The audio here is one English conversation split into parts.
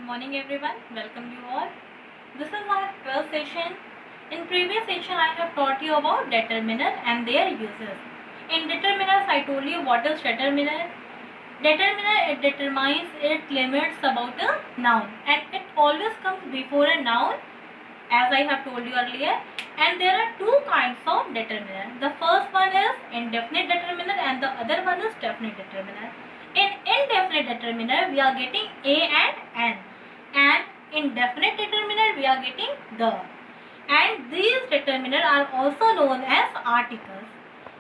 morning everyone. Welcome you all. This is our first session. In previous session I have taught you about determiner and their uses. In determiners I told you what is determiner. Determiner, it determines, it limits about a noun and it always comes before a noun as I have told you earlier. And there are two kinds of determiner. The first one is indefinite determiner and the other one is definite determiner. In indefinite determiner we are getting a and an, and in definite determiner we are getting the, and these determiner are also known as articles.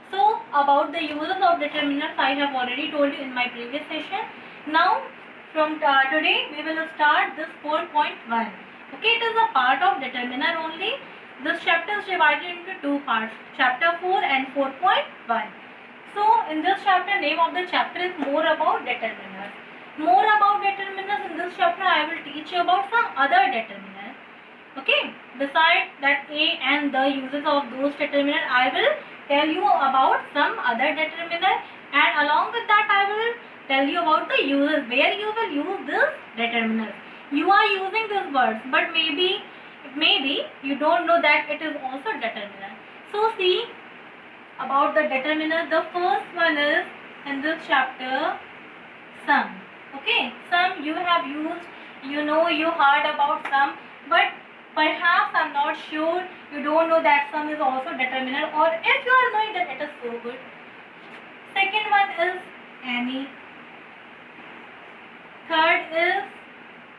So about the uses of determiners I have already told you in my previous session. Now from today we will start this 4.1. Okay, it is a part of determiner only. This chapter is divided into two parts, chapter 4 and 4.1. So in this chapter, name of the chapter is more about determiners. More about determiners in this chapter I will teach you about some other determiners. Okay, besides that a and the uses of those determiner, I will tell you about some other determiner, and along with that I will tell you about the uses where you will use this determiner. You are using these words, but maybe you don't know that it is also determiner. So see about the determiner. The first one is in this chapter, sum. Okay, sum you have used, you heard about sum, but perhaps I'm not sure, you don't know that sum is also determiner, or if you are knowing that it is so good. Second one is any. Third is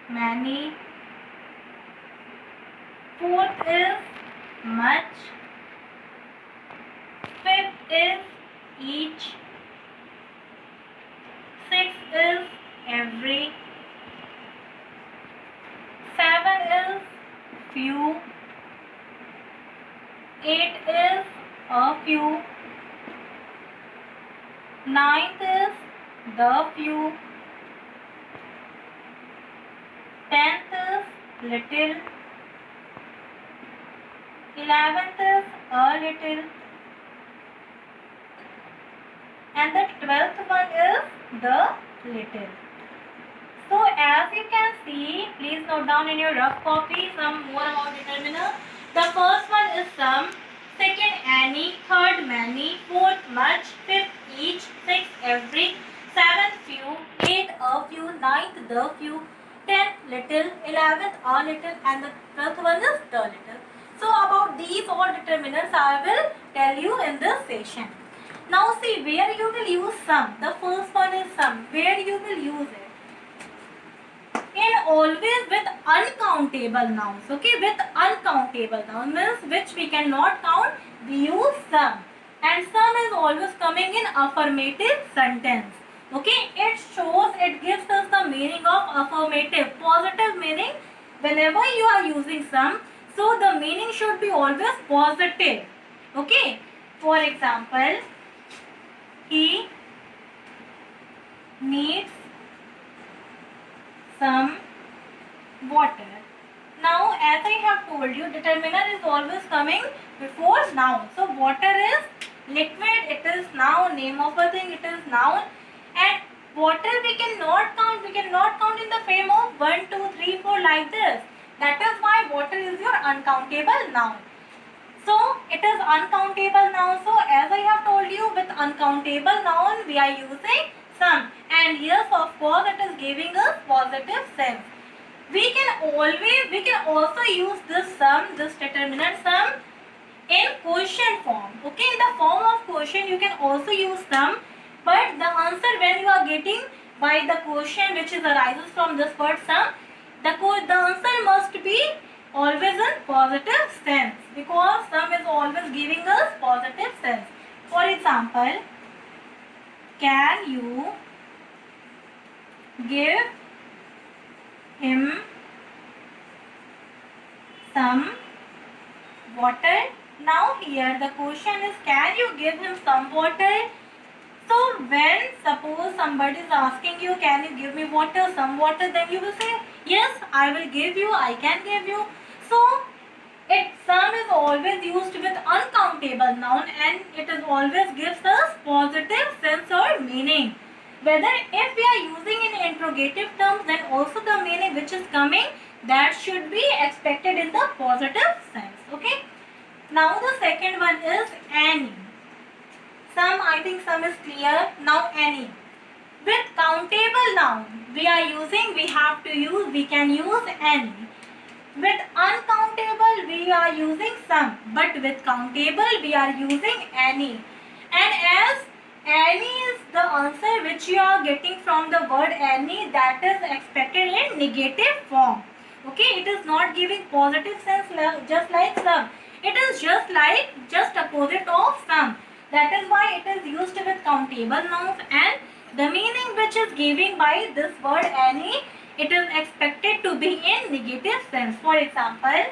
many. Fourth is much. Fifth is each. Sixth is every. Seven is few. Eight is a few. Ninth is the few. 10th is little. 11th is a little. And the 12th one is the little. So as you can see, please note down in your rough copy some more about determiner. The first one is sum, second any, third many, fourth much, fifth each, sixth every, seventh few, eighth a few, ninth the few, 10th little, 11th a little, and the 12th one is the little. So about these all determiners I will tell you in this session. Now see where you will use sum. The first one is sum. Where you will use it? In always with uncountable nouns. Okay, with uncountable nouns means which we cannot count, we use sum. And sum is always coming in affirmative sentence. Okay, it shows, it gives us the meaning of affirmative, positive meaning. Whenever you are using sum, so the meaning should be always positive. Okay, for example, he needs some water. Now as I have told you, determiner is always coming before noun. So water is liquid, it is noun, name of a thing, it is noun, and water we cannot count in the frame of 1, 2, 3, 4 like this. That is why water is your uncountable noun. So it is uncountable noun. So as I have told you, with uncountable noun we are using sum, and yes, of course it is giving us positive sense. We can also use this sum, this determiner sum, in question form. Okay, in the form of question you can also use sum, but the answer when you are getting by the question which is arises from this word sum, the answer must be always in positive sense, because sum is always giving us positive sense. For example, can you give him some water? Now here the question is, can you give him some water? So when suppose somebody is asking you, can you give me water, some water, then you will say, yes, I will give you, I can give you. So sum is always used with uncountable noun, and it is always gives us positive sense or meaning. Whether if we are using in interrogative terms, then also the meaning which is coming, that should be expected in the positive sense. Okay. Now the second one is any. Some, I think some is clear. Now any. With countable noun, we can use any. With uncountable, we are using some, but with countable, we are using any. And as any is the answer which you are getting from the word any, that is expected in negative form. Okay, it is not giving positive sense just like some. It is just opposite of some. That is why it is used with countable nouns, and the meaning which is giving by this word any, it is expected to be in negative sense. For example,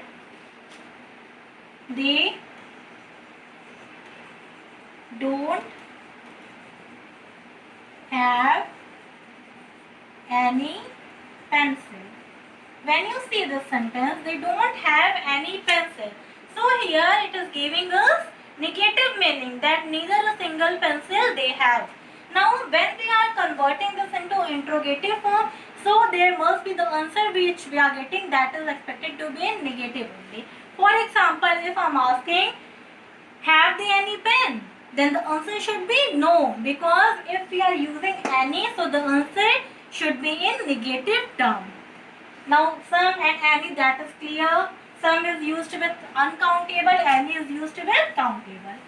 they don't have any pencil. When you see this sentence, they don't have any pencil. So here it is giving us negative meaning, that neither a single pencil they have. Now when we are converting this into interrogative form, so there must be the answer which we are getting, that is expected to be in negative only. For example, if I am asking, have they any pen? Then the answer should be no, because if we are using any, so the answer should be in negative term. Now some and any, that is clear. Some is used with uncountable, any is used with countable.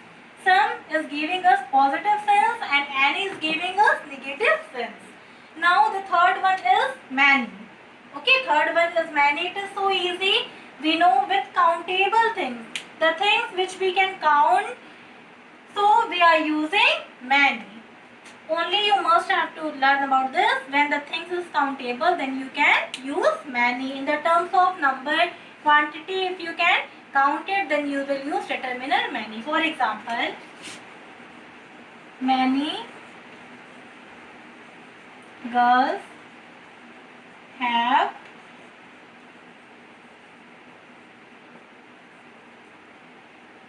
Some is giving us positive sense and any is giving us negative sense. Now the third one is many. Okay, third one is many. It is so easy. We know with countable things, the things which we can count, so we are using many. Only you must have to learn about this. When the things is countable, then you can use many. In the terms of number, quantity, if you can count it, then you will use determiner many. For example, many girls have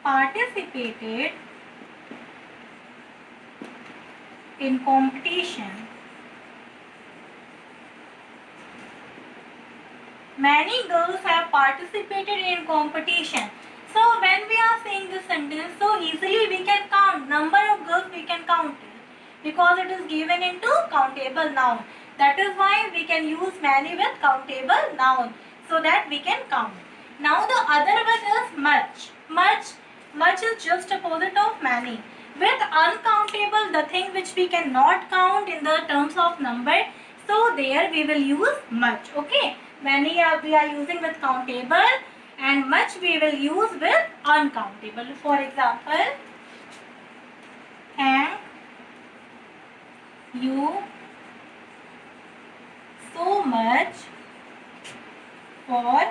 participated in competition. Many girls have participated in competition. So when we are saying this sentence, so easily we can count number of girls, we can count it because it is given into countable noun. That is why we can use many with countable noun, so that we can count. Now the other one is much. Much is just opposite of many. With uncountable, the thing which we cannot count in the terms of number, so there we will use much. Okay, many we are using with countable, and much we will use with uncountable. For example, thank you so much for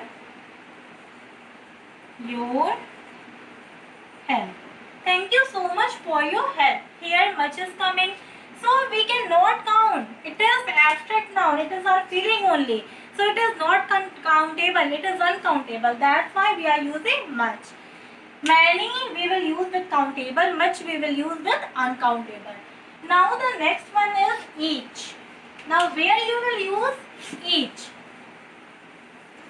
your help. Thank you so much for your help. Here much is coming. So we cannot count. It is abstract noun. It is our feeling only. So it is not countable. It is uncountable. That's why we are using much. Many we will use with countable. Much we will use with uncountable. Now the next one is each. Now where you will use each?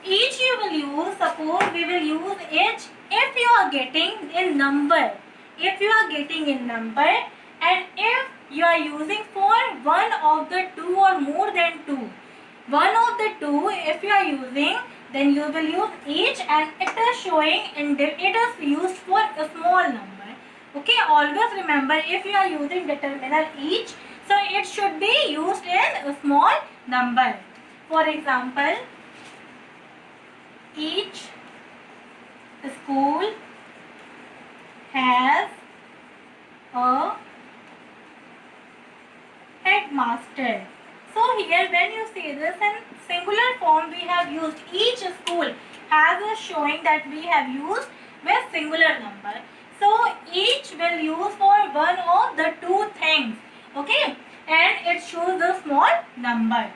Each you will use, suppose we will use each if you are getting in number. If you are getting in number, and if you are using for one of the two or more than two. One of the two, if you are using, then you will use each, and it is showing it is used for a small number. Okay, always remember, if you are using determiner each, so it should be used in a small number. For example, each school has a headmaster. So here when you see this in singular form, we have used each school has a showing that we have used with singular number. So each will use for one of the two things. Okay, and it shows the small number.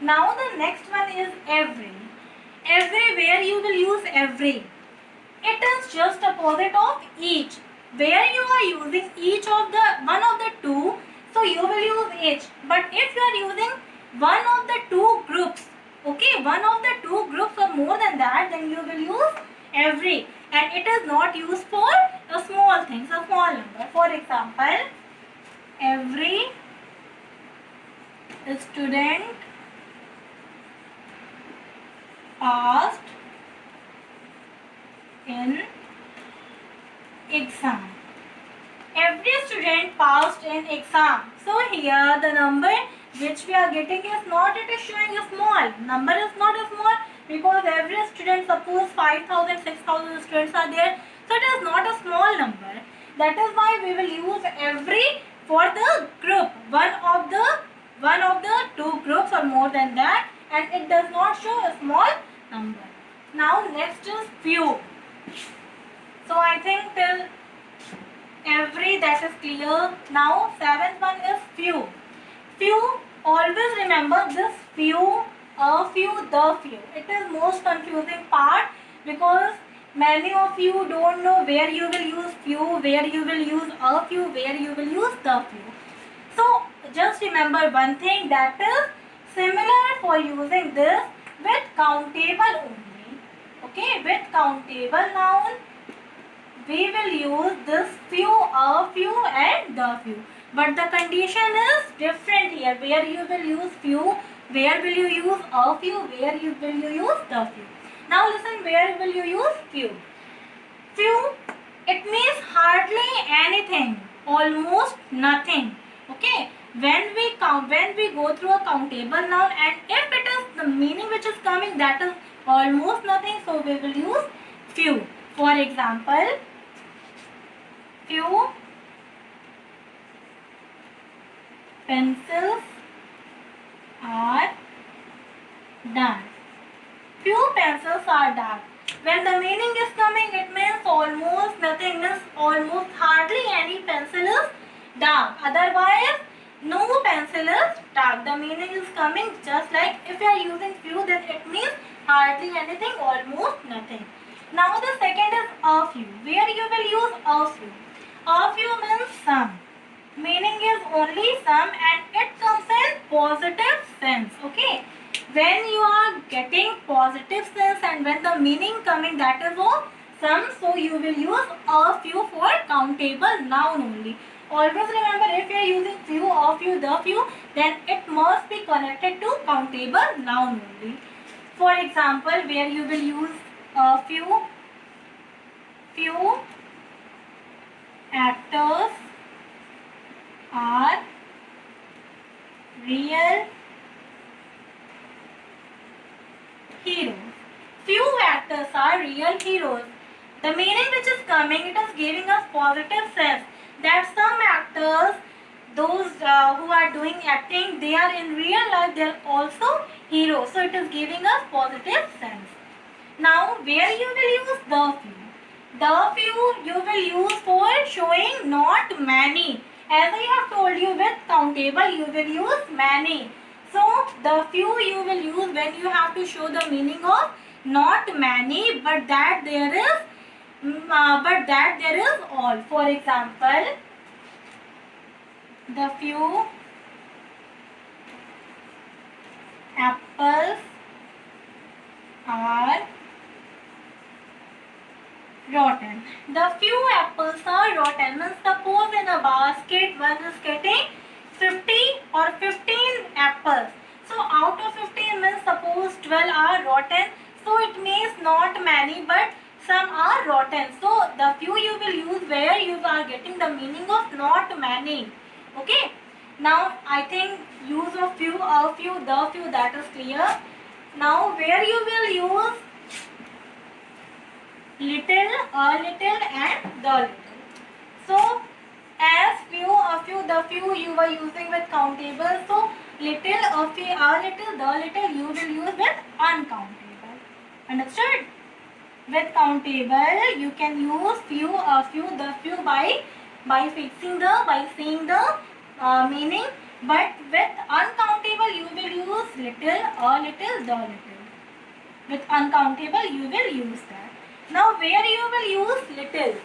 Now the next one is every. Everywhere you will use every. It is just opposite of each. Where you are using each of the one of the two, so you will use each. But if you are using one of the two groups, okay, one of the two groups or more than that, then you will use every, and it is not used for a small things, a small number. For example, every student passed in exam. Every student passed in exam. So here the number which we are getting is not, it is showing a small. Number is not a small because every student, suppose 5,000, 6,000 students are there. So it is not a small number. That is why we will use every for the group. One of the two groups or more than that, and it does not show a small number. Now next is few. So I think till every that is clear. Now seventh one is few. Few, always remember this few, a few, the few. It is most confusing part because many of you don't know where you will use few, where you will use a few, where you will use the few. So just remember one thing, that is similar for using this with countable only. Okay, with countable noun we will use this few, a few and the few. But the condition is different here. Where you will use few, where will you use a few, where you will use the few. Now listen, where will you use few? Few, it means hardly anything, almost nothing. Okay, when we count, when we go through a countable noun, and if it is the meaning which is coming, that is almost nothing, so we will use few. For example, few pencils are done. Few pencils are done. When the meaning is coming, it means almost nothing, means almost hardly any pencil is dark. Otherwise, no pencil is dark. The meaning is coming just like if you are using few, then it means hardly anything, almost nothing. Now the second is a few. Where you will use a few? A few means some. Meaning is only some, and it comes in positive sense. Okay. When you are getting positive sense and when the meaning coming, that is of some, so you will use a few for countable noun only. Always remember, if you are using few, a few, the few, then it must be connected to countable noun only. For example, where you will use a few actors are real heroes. Few actors are real heroes. The meaning which is coming, it is giving us positive sense that some actors, those who are doing acting, they are in real life, they are also heroes. So it is giving us positive sense. Now where you will use the few? The few you will use for showing not many. As I have told you, with countable you will use many. So the few you will use when you have to show the meaning of not many, but that there is all. For example, the few apples are rotten. The few apples are rotten means suppose in a basket one is getting 50 or 15 apples. So out of 15 means suppose 12 are rotten. So it means not many but some are rotten. So the few you will use where you are getting the meaning of not many. Okay. Now I think use of few, a few, the few, that is clear. Now where you will use little, a little and the little. So as few, a few, the few you were using with countable. So little, a few, a little, the little you will use with uncountable. Understood? With countable you can use few, a few, the few by fixing the, by saying the meaning. But with uncountable you will use little, a little, the little. With uncountable you will use that. Now where you will use little?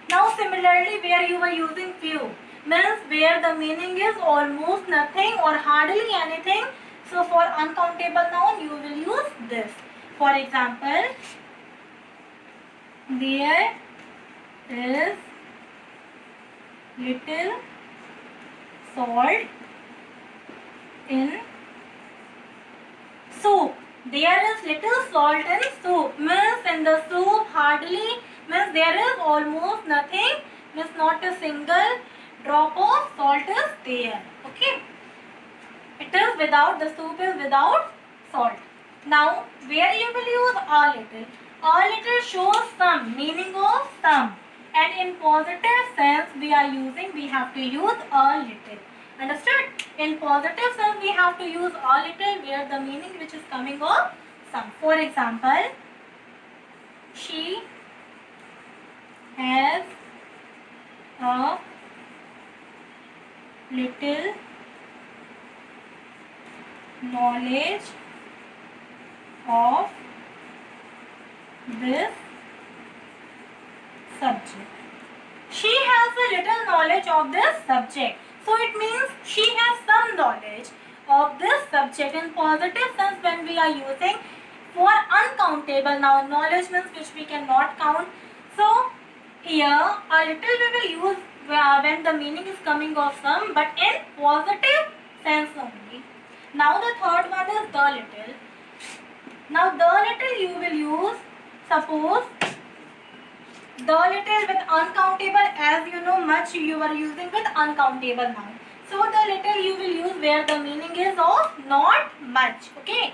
Now similarly where you were using few? means where the meaning is almost nothing or hardly anything. So for uncountable noun you will use this. For example, there is little salt in soup. There is little salt in soup means in the soup hardly, means there is almost nothing, means not a single drop of salt is there. Okay, it is without, the soup is without salt. Now where you will use a little. A little shows some, meaning of some, and in positive sense we have to use a little. Understood? In positive sense we have to use a little where the meaning which is coming of some. For example, she has a little knowledge of this subject. She has a little knowledge of this subject. So it means she has some knowledge of this subject. In positive sense when we are using for uncountable noun, knowledge means which we cannot count. So here a little we will use when the meaning is coming of some, but in positive sense only. Now the third one is the little. Now the little you will use, suppose the little with uncountable, as you know much you are using with uncountable noun. So the little you will use where the meaning is of not much. Okay.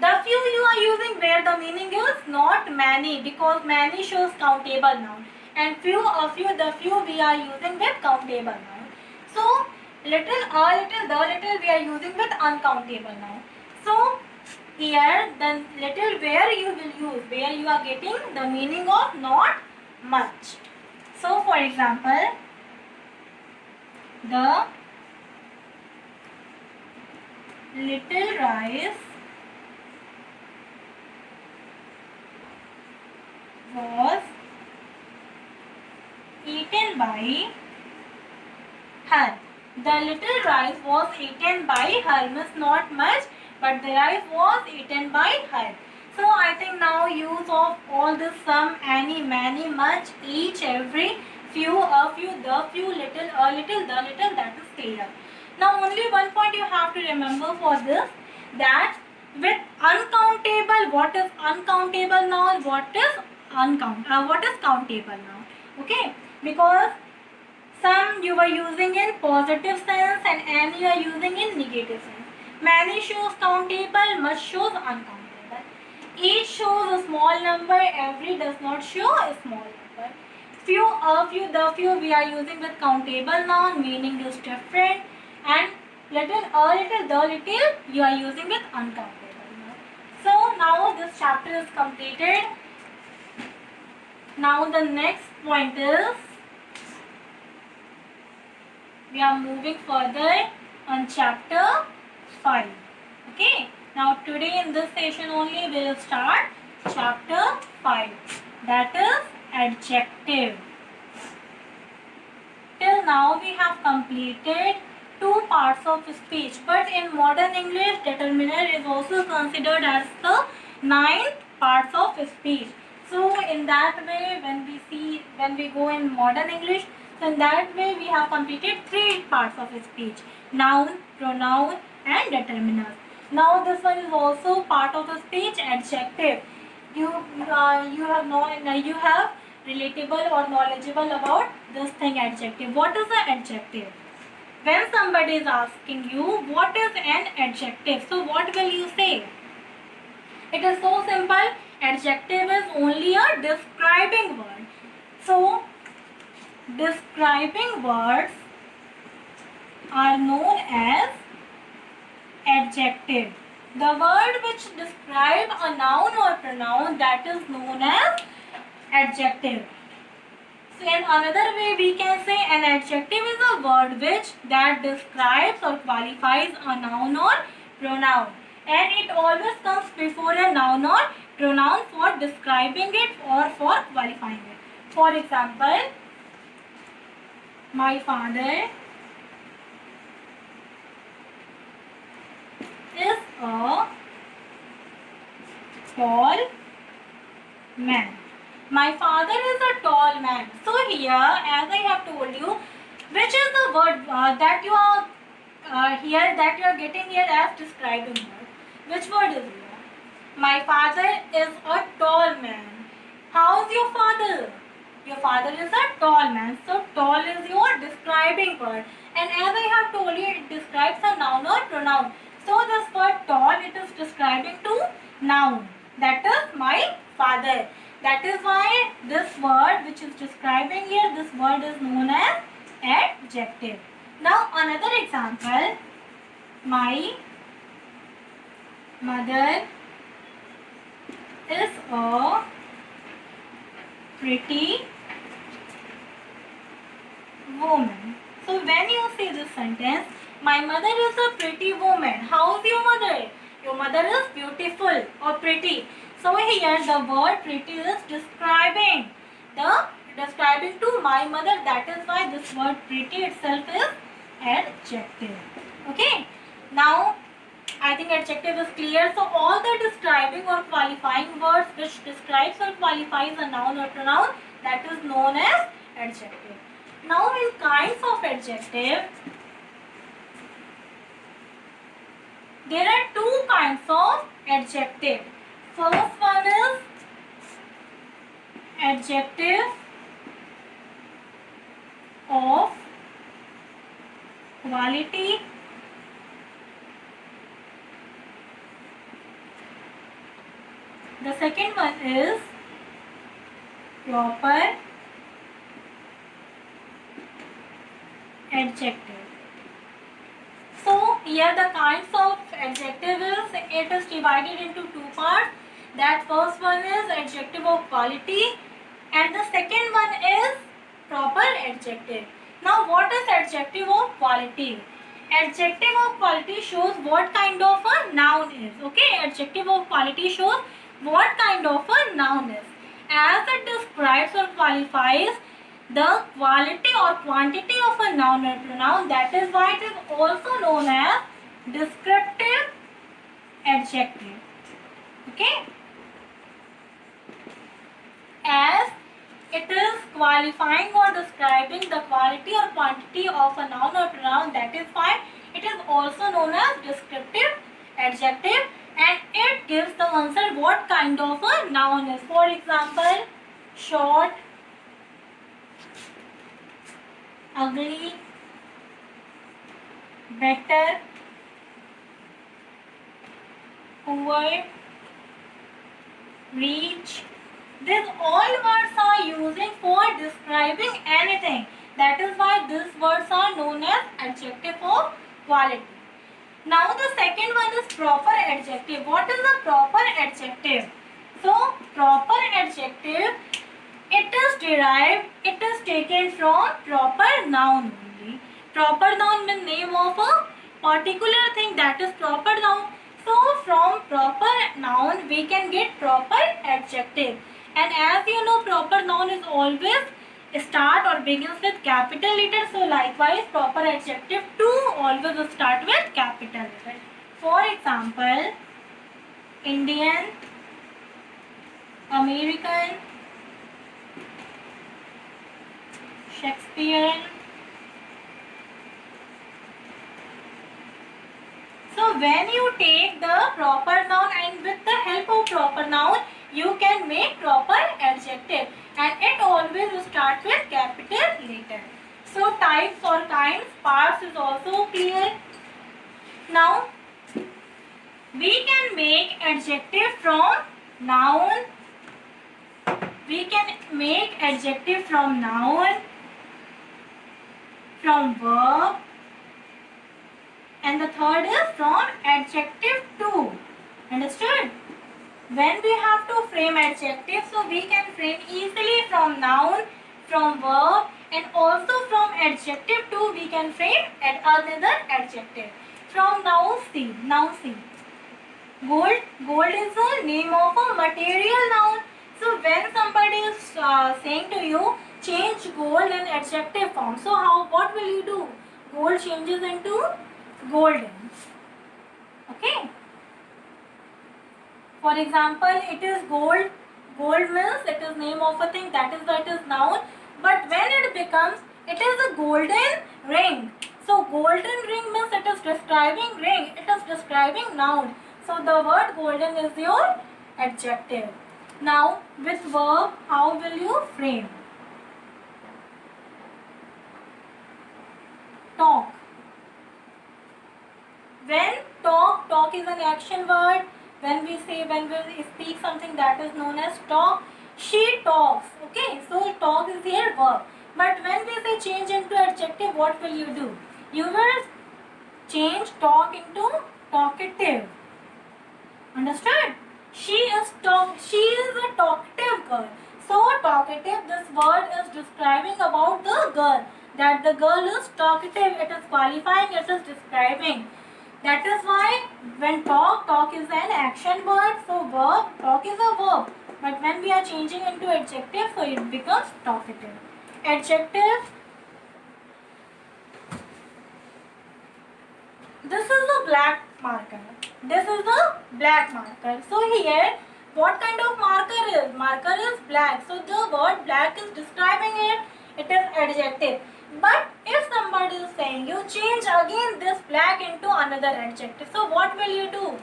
The few you are using where the meaning is not many, because many shows countable noun, and few, a few, the few we are using with countable noun. So little, a little, the little we are using with uncountable noun. So here the little where you will use, where you are getting the meaning of not much. So for example, the little rice was eaten by her. The little rice was eaten by her means not much, but the rice was eaten by her. So I think now use of all this some, any, many, much, each, every, few, a few, the few, little, a little, the little, that is clear. Now only one point you have to remember for this, that with uncountable, what is uncountable noun, what is countable noun. Okay, because some you are using in positive sense and any you are using in negative sense. Many shows countable, much shows uncountable. Each shows a small number, every does not show a small number. Few, a few, the few we are using with countable noun, meaning is different, and little, a little, the little you are using with uncountable noun. So now this chapter is completed. Now the next point is, we are moving further on chapter 5. Okay. Now today in this session only we will start chapter 5. That is adjective. Till now we have completed 2 parts of speech, but in modern English determiner is also considered as the 9th parts of speech. So in that way when we go in modern English, so in that way we have completed 3 parts of speech: noun, pronoun and determiners. Now this one is also part of a speech, adjective. You have relatable or knowledgeable about this thing, adjective. What is an adjective? When somebody is asking you what is an adjective, so what will you say? It is so simple. Adjective is only a describing word. So describing words are known as adjective. The word which describe a noun or pronoun, that is known as adjective. So in another way we can say an adjective is a word which that describes or qualifies a noun or pronoun, and it always comes before a noun or pronoun for describing it or for qualifying it. For example, My father is a tall man. My father is a tall man. So here, as I have told you, which is the word that you are that you are getting here as describing word. Which word is here? My father is a tall man. How's your father? Your father is a tall man. So tall is your describing word. And as I have told you, it describes a noun or pronoun. So this word tall, it is describing to noun. That is my father. That is why this word which is describing here, this word is known as adjective. Now another example. My mother is a pretty woman. So when you see this sentence, my mother is a pretty woman. How is your mother? Your mother is beautiful or pretty. So here the word pretty is describing to my mother. That is why this word pretty itself is adjective. Okay. Now I think adjective is clear. So all the describing or qualifying words which describes or qualifies a noun or pronoun, that is known as adjective. Now in kinds of adjective, there are two kinds of adjective. First one is adjective of quality. The second one is proper adjective. So here the kinds of adjective is, it is divided into two parts. That first one is adjective of quality and the second one is proper adjective. Now what is adjective of quality? Adjective of quality shows what kind of a noun is. Okay, adjective of quality shows what kind of a noun is. As it describes or qualifies the quality or quantity of a noun or pronoun, that is why it is also known as descriptive adjective. Okay, as it is qualifying or describing the quality or quantity of a noun or pronoun, that is why it is also known as descriptive adjective, and it gives the answer what kind of a noun is. For example, short, ugly, better, poor, rich. These all words are using for describing anything. That is why these words are known as adjective of quality. Now the second one is proper adjective. What is a proper adjective? So proper adjective, it is taken from proper noun only. Proper noun means name of a particular thing, that is proper noun. So from proper noun we can get proper adjective. And as you know, proper noun is always start or begins with capital letter. So likewise proper adjective too always start with capital letter. For example, Indian, American, Shakespearean. So when you take the proper noun and with the help of proper noun, you can make proper adjective, and it always starts with capital letter. So types or kinds, parts is also clear. Now we can make adjective from noun. We can make adjective from noun, from verb, and the third is from adjective too. Understood? When we have to frame adjective, so we can frame easily from noun, from verb, and also from adjective too we can frame another adjective. From noun, see. Gold is the name of a material noun. So when somebody is saying to you, change gold in adjective form. So what will you do? Gold changes into golden. Okay. For example, it is gold. Gold means it is name of a thing, that is why it is noun. But when it becomes, it is a golden ring. So golden ring means it is describing ring. It is describing noun. So the word golden is your adjective. Now with verb, how will you frame? Talk. When talk is an action word. When we speak something, that is known as talk. She talks. Okay, so talk is here verb. But when we say change into adjective, what will you do? You will change talk into talkative. Understood? She is a talkative girl. So talkative, this word is describing about the girl. That the girl is talkative. It is qualifying, it is describing. That is why when talk is an action word, so verb, talk is a verb. But when we are changing into adjective, so it becomes talkative. Adjective. This is a black marker. This is a black marker. So here, what kind of marker is? Marker is black. So the word black is describing it. It is adjective. But if somebody is saying you change again this black into another adjective, so what will you do?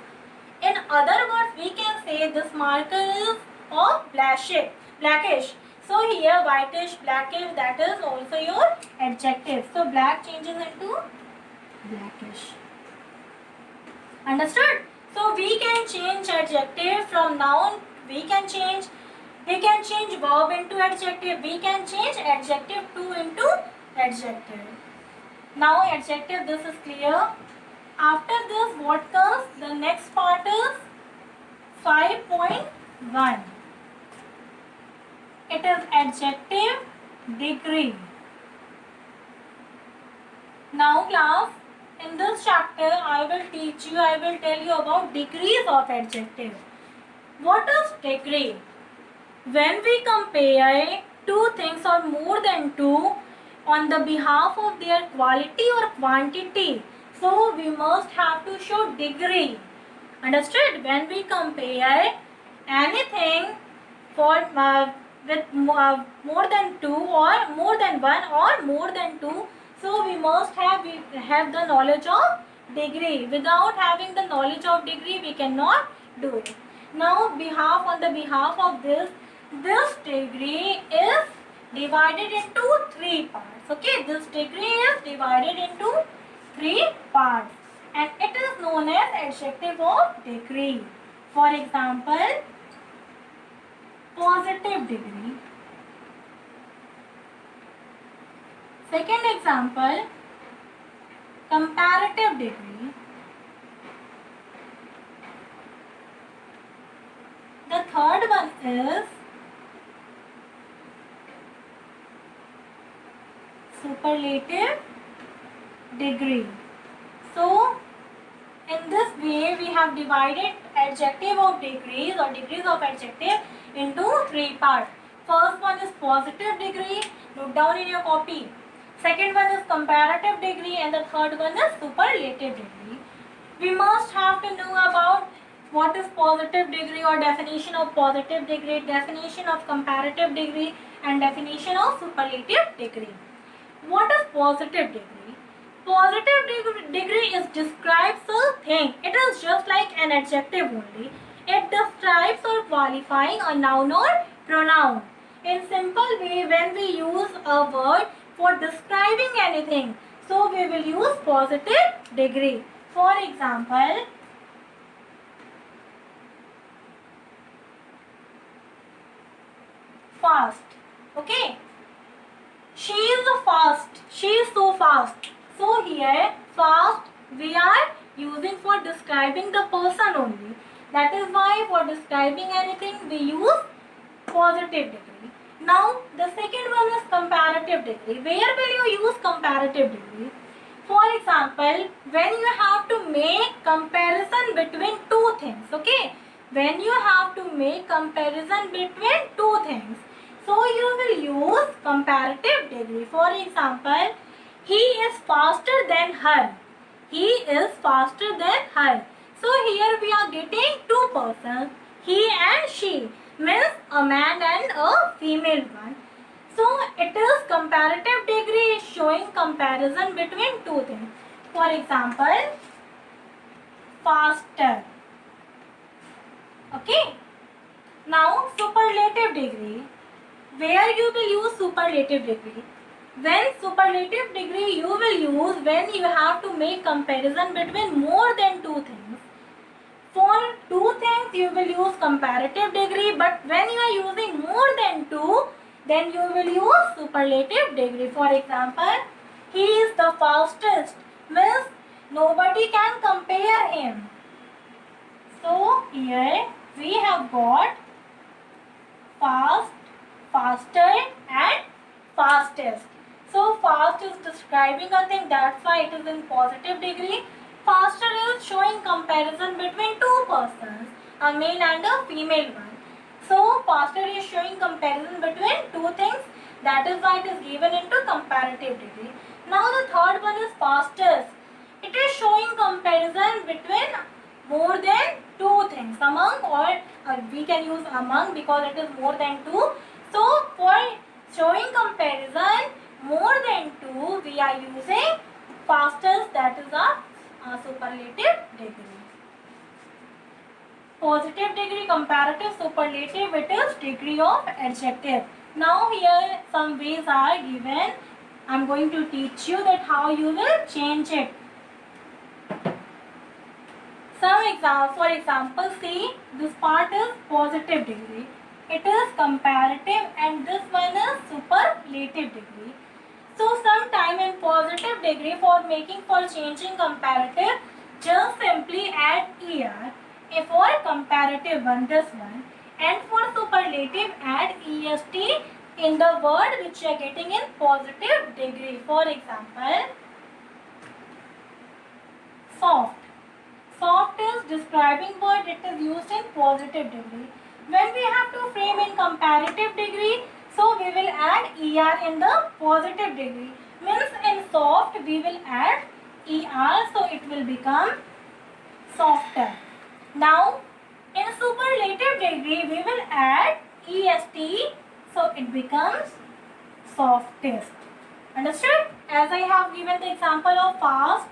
In other words, we can say this marker is of blackish. So here whitish, blackish, that is also your adjective. So black changes into blackish. Understood? So we can change adjective from noun. We can change verb into adjective. We can change adjective into adjective. Now adjective, this is clear. After this, what comes? The next part is 5.1. It is adjective degree. Now class, in this chapter I will tell you about degrees of adjective. What is degree? When we compare two things or more than two on the behalf of their quality or quantity, so we must have to show degree. Understood? When we compare anything for with more than two or more than one or more than two, so we must have the knowledge of degree. Without having the knowledge of degree, we cannot do it. Now on the behalf of this degree is divided into three parts. Okay, this degree is divided into three parts and it is known as adjective of degree. For example, positive degree. Second example, comparative degree. The third one is superlative degree. So in this way we have divided adjective of degrees or degrees of adjective into three parts. First one is positive degree, note down in your copy. Second one is comparative degree and the third one is superlative degree. We must have to know about what is positive degree or definition of positive degree, definition of comparative degree and definition of superlative degree. What is positive degree? Positive degree is describes a thing. It is just like an adjective only. It describes or qualifying a noun or pronoun. In simple way, when we use a word for describing anything, so we will use positive degree. For example, fast. Okay. She is fast. She is so fast. So here fast we are using for describing the person only. That is why for describing anything we use positive degree. Now the second one is comparative degree. Where will you use comparative degree? For example, when you have to make comparison between two things. Okay. When you have to make comparison between two things. So you will use comparative degree. For example, he is faster than her. He is faster than her. So here we are getting two persons, he and she, means a man and a female one. So it is comparative degree is showing comparison between two things. For example, faster. Okay. Now superlative degree. Where you will use superlative degree? When superlative degree you will use when you have to make comparison between more than two things. For two things you will use comparative degree, but when you are using more than two, then you will use superlative degree. For example, he is the fastest, means nobody can compare him. So here we have got fast, faster and fastest. So fast is describing a thing, that's why it is in positive degree. Faster is showing comparison between two persons, a male and a female one. So faster is showing comparison between two things, that is why it is given into comparative degree. Now the third one is fastest. It is showing comparison between more than two things, among, or we can use among because it is more than two. So for showing comparison more than two, we are using fastest, that is a superlative degree. Positive degree, comparative, superlative, it is degree of adjective. Now here some ways are given. I am going to teach you that how you will change it. Some example, for example, see this part is positive degree, it is comparative, and this one is superlative degree. So sometime in positive degree, for changing comparative, just simply add er. If for comparative one, this one, and for superlative add est in the word which you are getting in positive degree. For example, soft. Soft is describing word, it is used in positive degree. When we have to frame in comparative degree, so we will add er in the positive degree. Means in soft we will add er, so it will become softer. Now in superlative degree we will add est, so it becomes softest. Understood? As I have given the example of fast,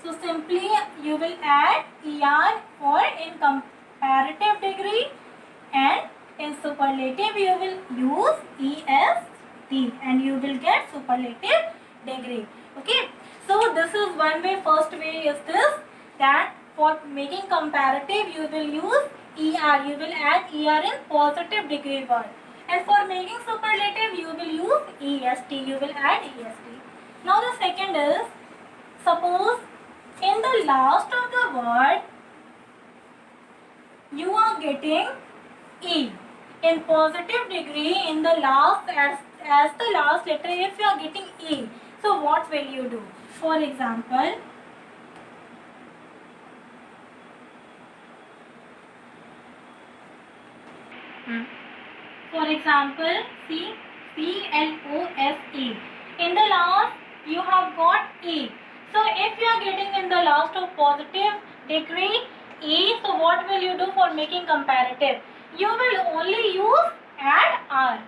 so simply you will add er for in comparative degree, and in superlative you will use est and you will get superlative degree. Okay. So this is one way. First way is this, that for making comparative you will use er, you will add er in positive degree word, and for making superlative you will use est, you will add est. Now the second is, suppose in the last of the word you are getting e. In positive degree, in the last, as the last letter, if you are getting e, so what will you do? For example, see, close. In the last you have got e. So if you are getting in the last of positive degree e, so what will you do for making comparative? You will only use add r,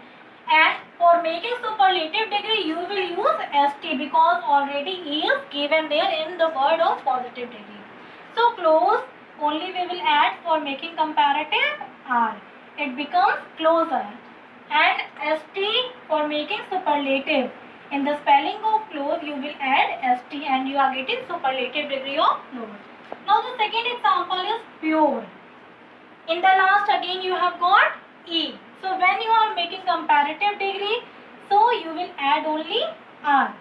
and for making superlative degree you will use st, because already e is given there in the word of positive degree. So close only we will add for making comparative r, it becomes closer, and st for making superlative. In the spelling of close you will add st and you are getting superlative degree of close. Now the second example is pure. In the last again you have got e. So when you are making comparative degree, so you will add only r.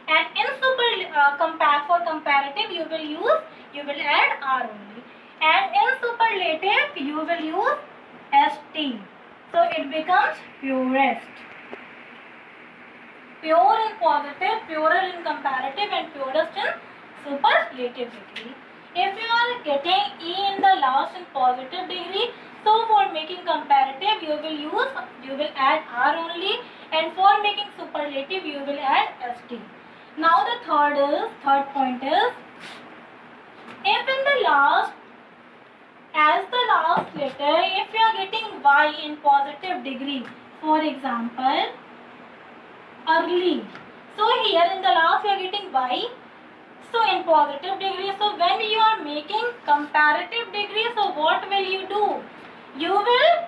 And in for comparative you will add r only. And in superlative you will use st. So it becomes purest. Pure in positive, purer in comparative, and purest in superlative degree. If you are getting e in the last in positive degree, So for making comparative, you will add R only, and for making superlative, you will add ST. Now the third point is, if in the last, as the last letter, if you are getting Y in positive degree, for example, early. So here in the last you are getting Y. So in positive degree, so when you are making comparative degree, so what will you do? You will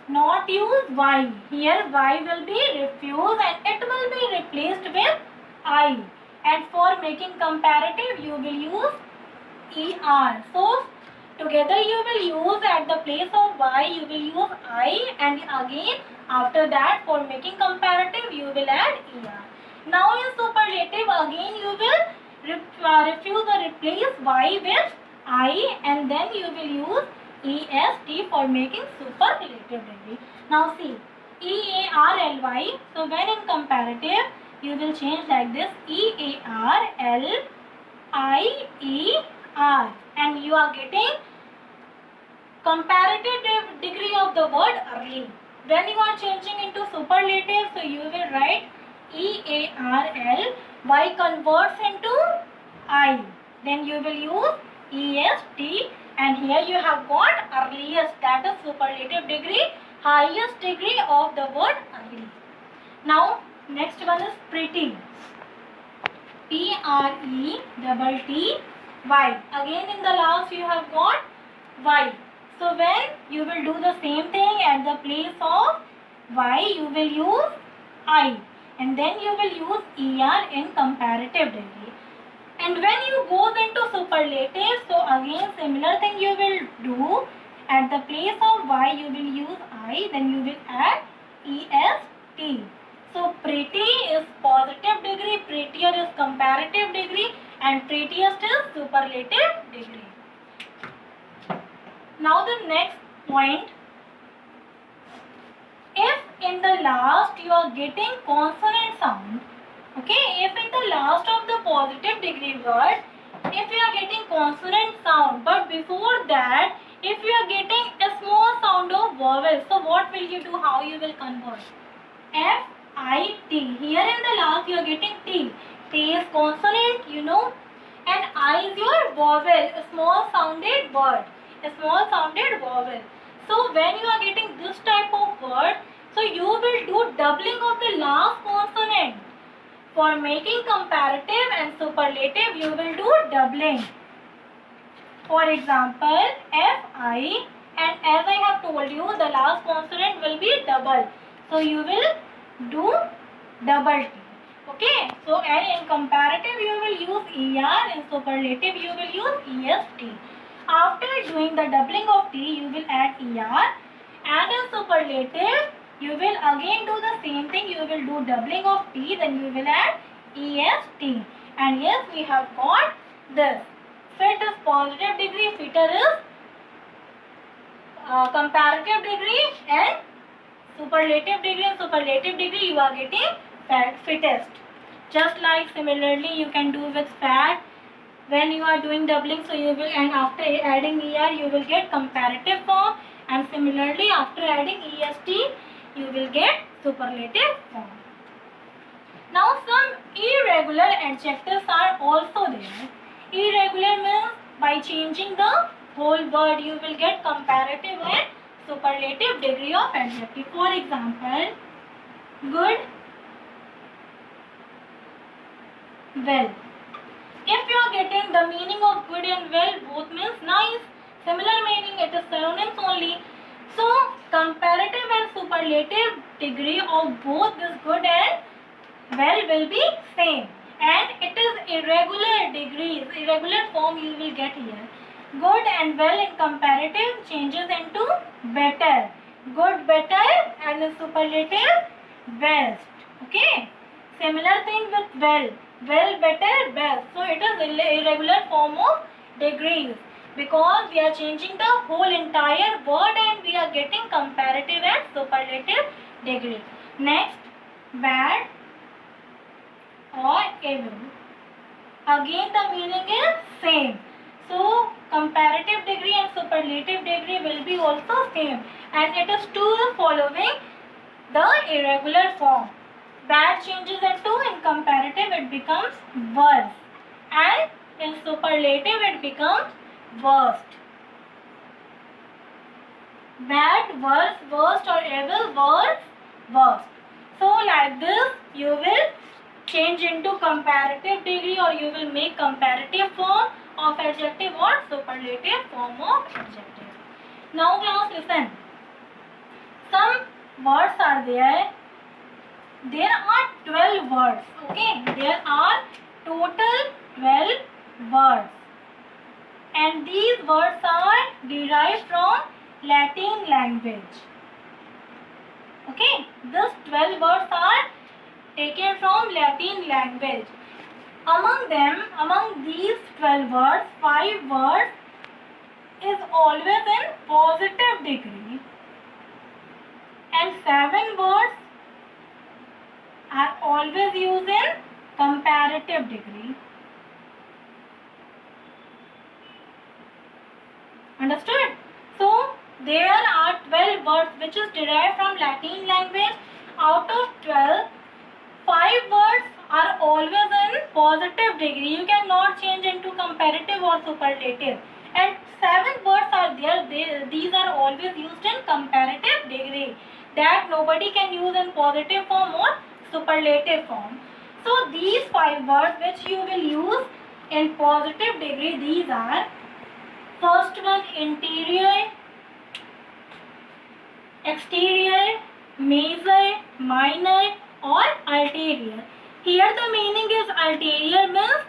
not use Y. Here Y will be refused and it will be replaced with I. And for making comparative, you will use ER. So together you will use, at the place of Y you will use I, and again after that for making comparative you will add ER. Now in superlative, again you will refuse or replace Y with I, and then you will use EST for making superlative degree. Now see, EARLY. So when in comparative, you will change like this: EARLIER, and you are getting comparative degree of the word early. When you are changing into superlative, so you will write EARL, Y converts into I. Then you will use EST, and here you have got earliest, that is superlative degree, highest degree of the word early. Now next one is pretty. PRETTY. Again in the last you have got Y. So when you will do the same thing, at the place of Y you will use I, and then you will use ER in comparative degree. And when you go into superlative, so again similar thing you will do. At the place of Y you will use I, then you will add EST. So pretty is positive degree, prettier is comparative degree, and prettiest is superlative degree. Now the next point, if in the last you are getting consonant sound, okay, if in the last of the positive degree word, if you are getting consonant sound, but before that if you are getting a small sound of vowel, so what will you do, how you will convert? FIT. Here in the last you are getting T. T is consonant, you know, and I is your vowel, a small sounded word, a small sounded vowel. So when you are getting this type of word, so you will do doubling of the last consonant. For making comparative and superlative, you will do doubling. For example, FI, and as I have told you, the last consonant will be double. So you will do double T. Okay. So and in comparative you will use ER, in superlative you will use EST. After doing the doubling of T, you will add ER, and in superlative you will again do the same thing. You will do doubling of T, then you will add EST. And yes, we have got this. Fit is positive degree, fitter is comparative degree, and superlative degree. In superlative degree you are getting fittest. Just like similarly you can do with fat. When you are doing doubling, so you will, and after adding ER you will get comparative form, and similarly after adding EST you will get superlative form. Now some irregular adjectives are also there. Irregular means by changing the whole word you will get comparative and superlative degree of adjective. For example, good, well. If you are getting the meaning of good and well, both means nice, similar meaning, it is synonyms only. So comparative and superlative degree of both this good and well will be same, and it is irregular degrees, irregular form you will get here. Good and well in comparative changes into better, good better, and in superlative best. Okay. Similar thing with well, well better best. So it is irregular form of degrees, because we are changing the whole entire word and we are getting comparative and superlative degree. Next, bad or evil. Again the meaning is same. So comparative degree and superlative degree will be also same, and it is to the following the irregular form. Bad changes into, in comparative it becomes worse, and in superlative it becomes worst. Bad, worse, worst, or evil, worse, worst. So like this you will change into comparative degree, or you will make comparative form of adjective or superlative form of adjective. Now class, listen. Some words are there. There are 12 words. Okay, there are total 12 words, and these words are derived from Latin language. Okay, these 12 words are taken from Latin language. Among these 12 words, 5 words is always in positive degree, and 7 words are always used in comparative degree. Understood? So there are 12 words which is derived from Latin language. Out of 12, 5 words are always in positive degree. You cannot change into comparative or superlative. And 7 words are there. These are always used in comparative degree, that nobody can use in positive form or superlative form. So these 5 words which you will use in positive degree, these are: first one, interior, exterior, major, minor, or ulterior. Here the meaning is ulterior means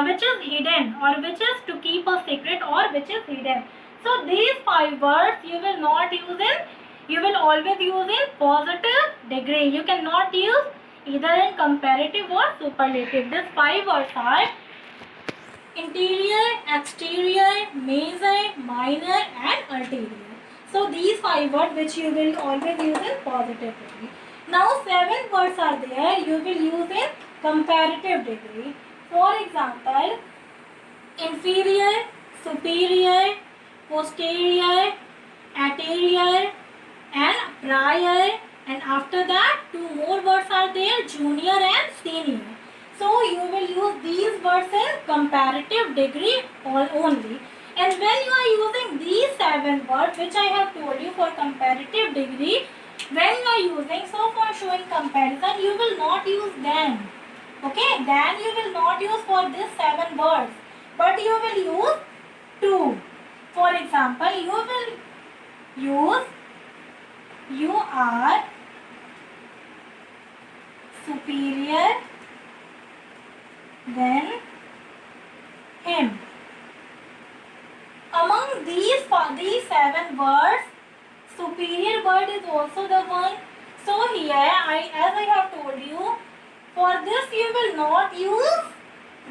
which is hidden, or which is to keep a secret, or which is hidden. So these 5 words you will not use in, you will always use in positive degree. You cannot use either in comparative or superlative. These 5 words are interior, exterior, major, minor, and ulterior. So these 5 words which you will always use in positive degree. Now 7 words are there, you will use in comparative degree. For example, inferior, superior, posterior, anterior, and prior, and after that 2 more words are there, junior and senior. So you will use these words in comparative degree only. And when you are using these 7 words which I have told you for comparative degree, when you are using, so for showing comparison, you will not use than. Okay, than you will not use for these 7 words, but you will use to. For example, you will use you are superior than him. Among these 7 words, superior word is also the one. So here, as I have told you, for this you will not use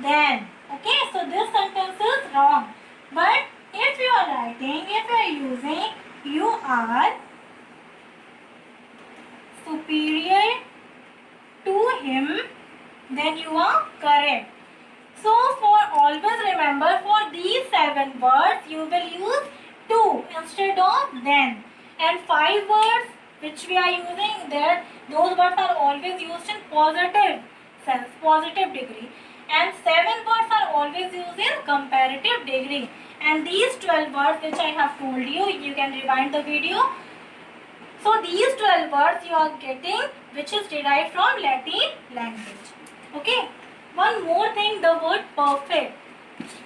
then. Okay, so this sentence is wrong. But if you are writing, if you are using you are superior to him, then you are correct. So for always remember, for these 7 words you will use to instead of then. And 5 words which we are using there, those words are always used in positive sense, positive degree. And 7 words are always used in comparative degree. And these 12 words which I have told you, you can rewind the video. So these 12 words you are getting which is derived from Latin language. Okay. One more thing, the word perfect.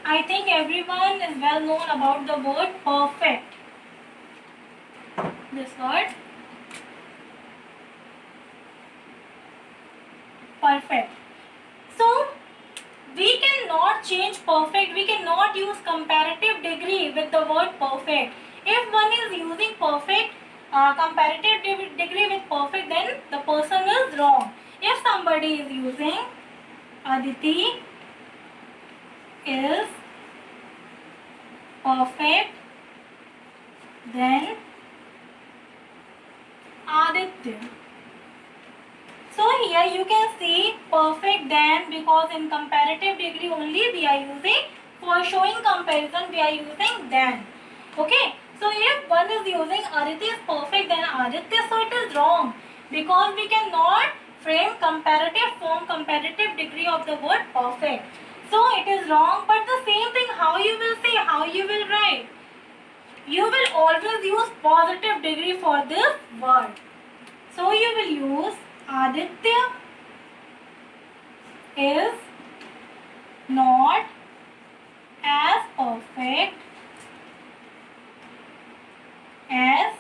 I think everyone is well known about the word perfect. This word perfect. So we cannot change perfect. We cannot use comparative degree with the word perfect. If one is using perfect, comparative degree with perfect, then the person is wrong. If somebody is using Aditi is perfect, then Aditya. So here you can see perfect then, because in comparative degree only we are using For showing comparison, we are using than. Okay. So if one is using Aditi is perfect, then Aditya, so it is wrong, because we cannot frame comparative form, comparative degree of the word perfect. So it is wrong. But the same thing, how you will say, how you will write, you will always use positive degree for this word. So you will use Aditya is not as perfect as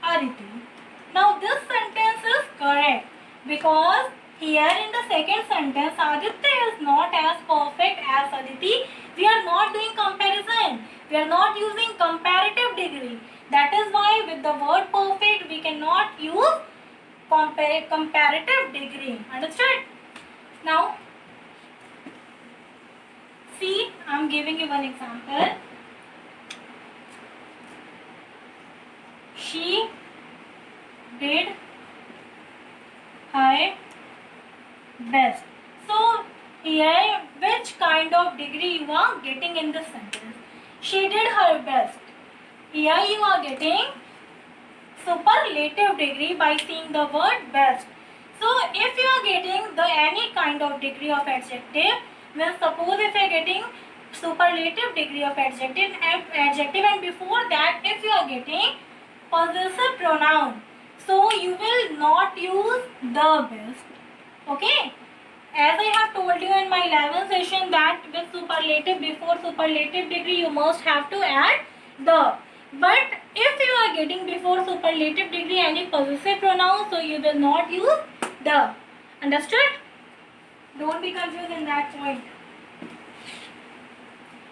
Aditi. Now this sentence is correct, because here in the second sentence, Aditya is not as perfect as Aditi. We are not doing comparison. We are not using comparative degree. That is why with the word perfect, we cannot use comparative degree. Understood? Now, see, I am giving you one example. She did her best. So here, which kind of degree you are getting in this sentence? She did her best. Here you are getting superlative degree by seeing the word best. So if you are getting the any kind of degree of adjective, means suppose if you are getting superlative degree of adjective and before that if you are getting possessive pronoun, so you will not use the best. Okay, as I have told you in my 11th session that with superlative, before superlative degree you must have to add the. But if you are getting before superlative degree any possessive pronoun, so you will not use the. Understood? Don't be confused in that point.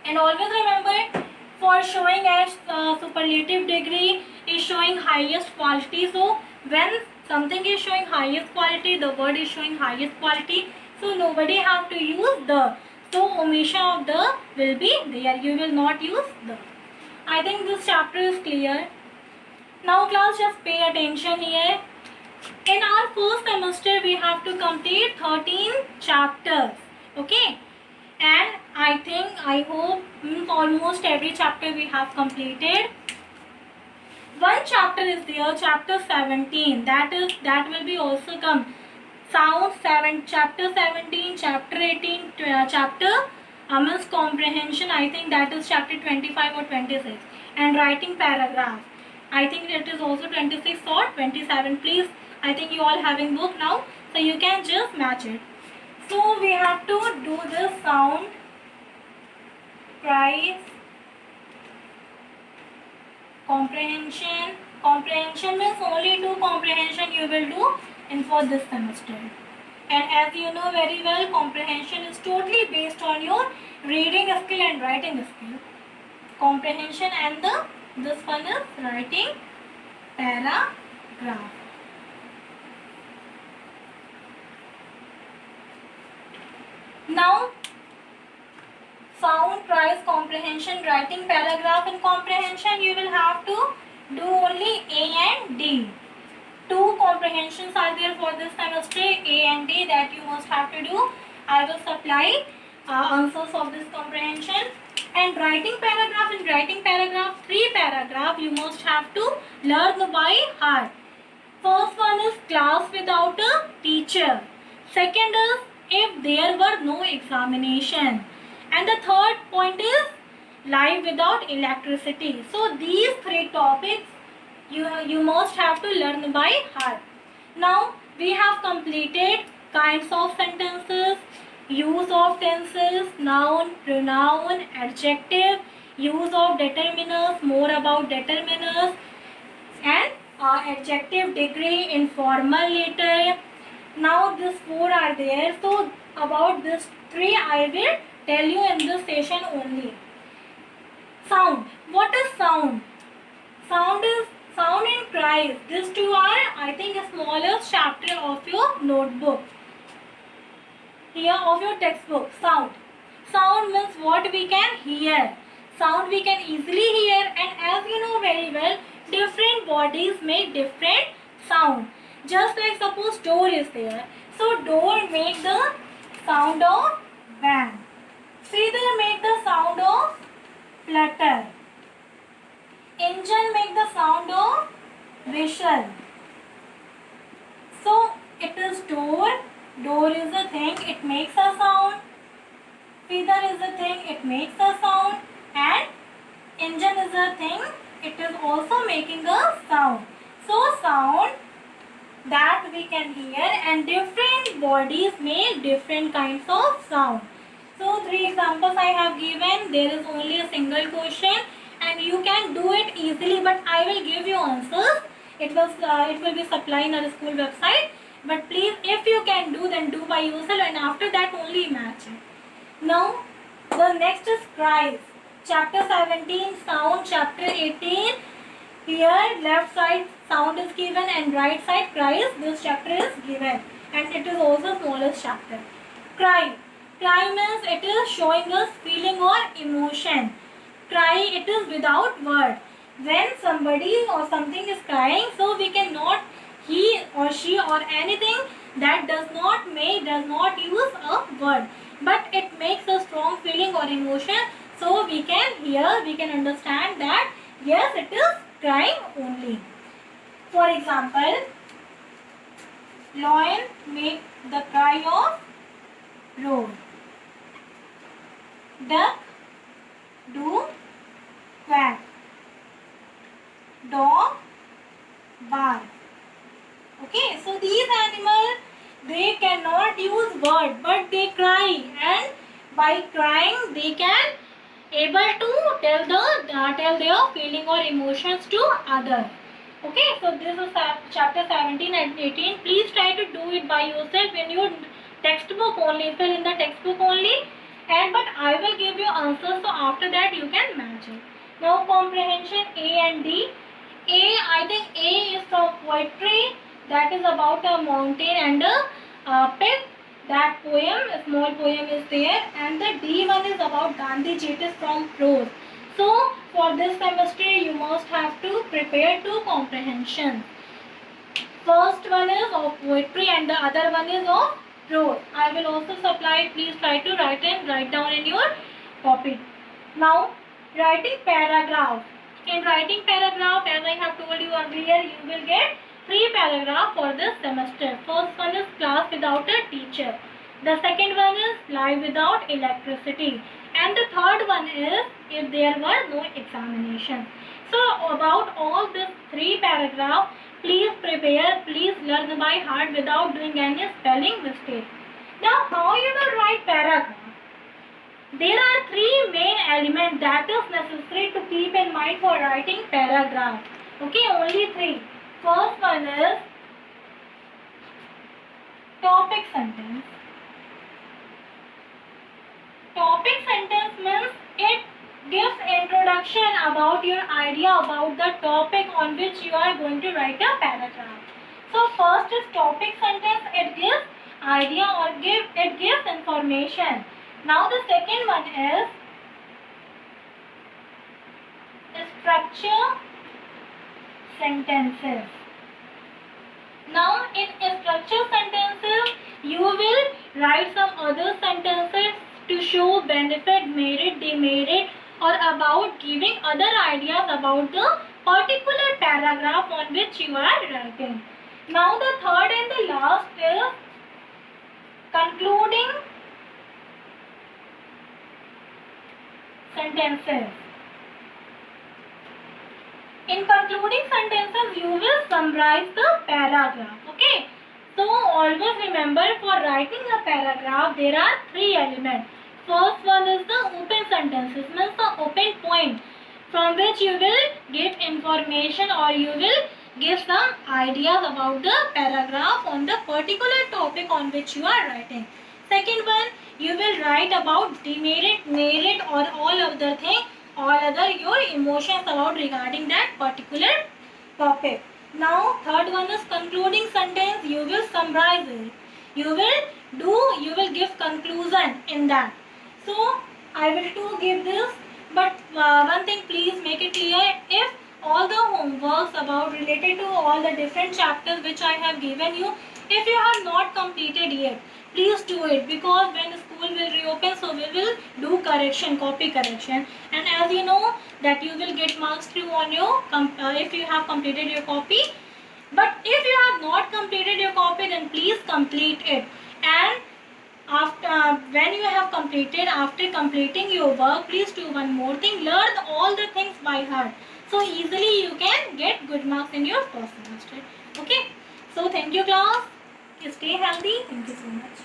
And always remember, for showing as superlative degree is showing highest quality. So when something is showing highest quality, the word is showing highest quality, so nobody have to use the. So omission of the will be there. You will not use the. I think this chapter is clear. Now class, just pay attention here. In our first semester, we have to complete 13 chapters. Okay. And I hope almost every chapter we have completed. One chapter is there, chapter 17. That will be also come. Sound 7, chapter 17, chapter 18, chapter means comprehension. I think that is chapter 25 or 26. And writing paragraph. I think it is also 26 or 27. Please, I think you all having book now, so you can just match it. So we have to do this sound, price, comprehension. Comprehension means only 2 comprehension you will do in for this semester. And as you know very well, comprehension is totally based on your reading skill and writing skill. Comprehension, and this one is writing paragraph. Now, sound, price, comprehension, writing paragraph. In comprehension, you will have to do only A and D. 2 comprehensions are there for this semester, A and D, that you must have to do. I will supply answers of this comprehension. And writing paragraph, in writing paragraph, 3 paragraph you must have to learn by heart. First one is class without a teacher. Second is if there were no examination. And the third point is life without electricity. So these 3 topics you must have to learn by heart. Now we have completed kinds of sentences, use of tenses, noun, pronoun, adjective, use of determiners, more about determiners, and adjective, degree, informal letter. Now these 4 are there. So about this 3 I will tell you in this session only. Sound. What is sound? Sound is sound and price. These 2 are, I think, the smallest chapter of your notebook. Here of your textbook. Sound. Sound means what we can hear. Sound we can easily hear, and as you know very well, different bodies make different sound. Just like suppose door is there. So door make the sound of bang. Feather make the sound of flutter. Engine make the sound of whistle. So it is door. Door is a thing, it makes a sound. Feather is a thing, it makes a sound. And engine is a thing, it is also making a sound. So sound that we can hear, and different bodies make different kinds of sound. So 3 examples I have given. There is only a single question and you can do it easily, but I will give you answers. It will be supplied in our school website. But please, if you can do, then do by yourself, and after that only imagine. Now the next is cries. Chapter 17 sound, chapter 18. Here left side sound is given and right side cries. This chapter is given and it is also smallest chapter. Cry. Cry means it is showing us feeling or emotion. Cry, it is without word. When somebody or something is crying, so we cannot, he or she or anything that does not use a word, but it makes a strong feeling or emotion. So we can hear, we can understand that yes, it is crying only. For example, lion make the cry of roar. Duck do quack. Dog bark. Okay, so these animals, they cannot use word, but they cry, and by crying they can able to tell their feeling or emotions to others. Okay, so this is chapter 17 and 18. Please try to do it by yourself in your textbook only, fill in the textbook only, and but I will give you answers, so after that you can match it. Now comprehension A and D. I think A is from poetry, that is about a mountain and a pig. That poem, a small poem is there, and the D one is about Gandhiji, it is from prose. So for this semester you must have to prepare 2 comprehension. First one is of poetry and the other one is of prose. I will also supply, please try to write down in your copy. Now writing paragraph. In writing paragraph, as I have told you earlier, you will get 3 paragraphs for this semester. First one is class without a teacher. The second one is life without electricity. And the third one is if there were no examination. So about all these 3 paragraphs, please prepare, please learn by heart without doing any spelling mistake. Now how you will write paragraph? There are 3 main elements that is necessary to keep in mind for writing paragraph. Okay, only 3. First one is topic sentence. Topic sentence means it gives introduction about your idea about the topic on which you are going to write a paragraph. So first is topic sentence, it gives idea or it gives information. Now the second one is structure sentences. Now in structure sentences, you will write some other sentences to show benefit, merit, demerit, or about giving other ideas about the particular paragraph on which you are writing. Now the third and the last is concluding sentences. In concluding sentences, you will summarize the paragraph. Okay. So always remember, for writing a paragraph, there are 3 elements. First one is the open sentences, means the open point from which you will get information or you will give some ideas about the paragraph on the particular topic on which you are writing. Second one, you will write about demerit, merit, or all other thing, all other your emotions about regarding that particular topic. Now third one is concluding sentence. You will summarize it. You will give conclusion in that. So I will too give this, but one thing please make it clear, if all the homeworks about related to all the different chapters which I have given you, if you have not completed yet, please do it, because when school will reopen, so we will do correction, copy correction, and as you know that you will get marks through on your if you have completed your copy. But if you have not completed your copy, then please complete it. And after when you have completed, after completing your work, please do one more thing, learn all the things by heart, so easily you can get good marks in your first semester. Okay, so thank you class, stay healthy, thank you so much.